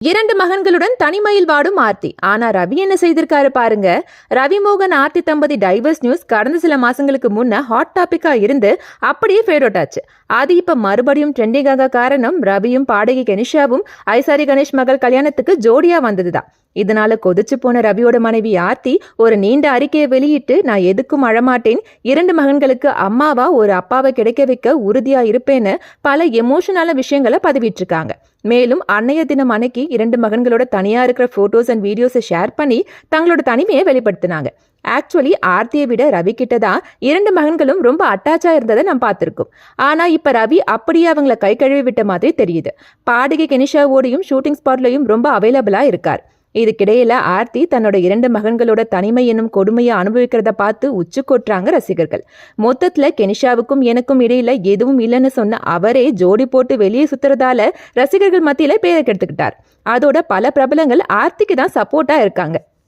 2 மகன்களுடன் தனிமையில் வாடும் ஆர்த்தி. ஆனா ரவி என்ன செய்திருக்காரு பாருங்க. ரவி மோகன் ஆர்த்தி தம்பதி டைவர்ஸ் நியூஸ் கடந்த சில மாசங்களுக்கு முன்ன ஹாட் டாபிக்கா இருந்து அப்படியே ஃபேட் அவுட் ஆச்சு. அது இப்ப மறுபடியும் ட்ரெண்டிங் ஆக காரணம் ரவியும் பாடகி கெனிஷாவும் ஐசாரி கணேஷ் மகள் கல்யாணத்துக்கு ஜோடியா வந்ததுதான். இதனால கொதிச்சு போன ரவியோட மனைவி ஆர்த்தி ஒரு நீண்ட அறிக்கையை வெளியிட்டு, நான் எதுக்கும் அழமாட்டேன், 2 மகன்களுக்கு அம்மாவா ஒரு அப்பாவை கிடைக்க வைக்க உறுதியா இருப்பேன்னு பல எமோஷனலான விஷயங்களை பதிவிட்டிருக்காங்க. மேலும் அன்னைய தினம் அன்னைக்கு 2 மகன்களோட தனியா இருக்கிற போட்டோஸ் அண்ட் வீடியோஸை ஷேர் பண்ணி தங்களோட தனிமையை வெளிப்படுத்தினாங்க. ஆக்சுவலி ஆர்த்தியை விட ரவி கிட்ட தான் 2 மகன்களும் ரொம்ப அட்டாச்சா இருந்ததை நம்ம பார்த்திருக்கோம். ஆனா இப்ப ரவி அப்படியே அவங்கள கை கழுவி விட்ட மாதிரி தெரியுது. பாடகி கெனிஷாவோடையும் ஷூட்டிங் ஸ்பாட்லயும் ரொம்ப அவைலபிளா இருக்கார். இதுக்கிடையில ஆர்த்தி தன்னோட 2 மகன்களோட தனிமை என்னும் கொடுமையை அனுபவிக்கிறத பார்த்து உச்சு கொட்டுறாங்க ரசிகர்கள். மொத்தத்துல கெனிஷாவுக்கும் எனக்கும் இடையில எதுவும் இல்லைன்னு சொன்ன அவரே ஜோடி போட்டு வெளியே சுத்துறதால ரசிகர்கள் மத்தியில பேரை கெடுத்துக்கிட்டார். அதோட பல பிரபலங்கள் ஆர்த்திக்கு தான் சப்போர்ட்டா இருக்காங்க.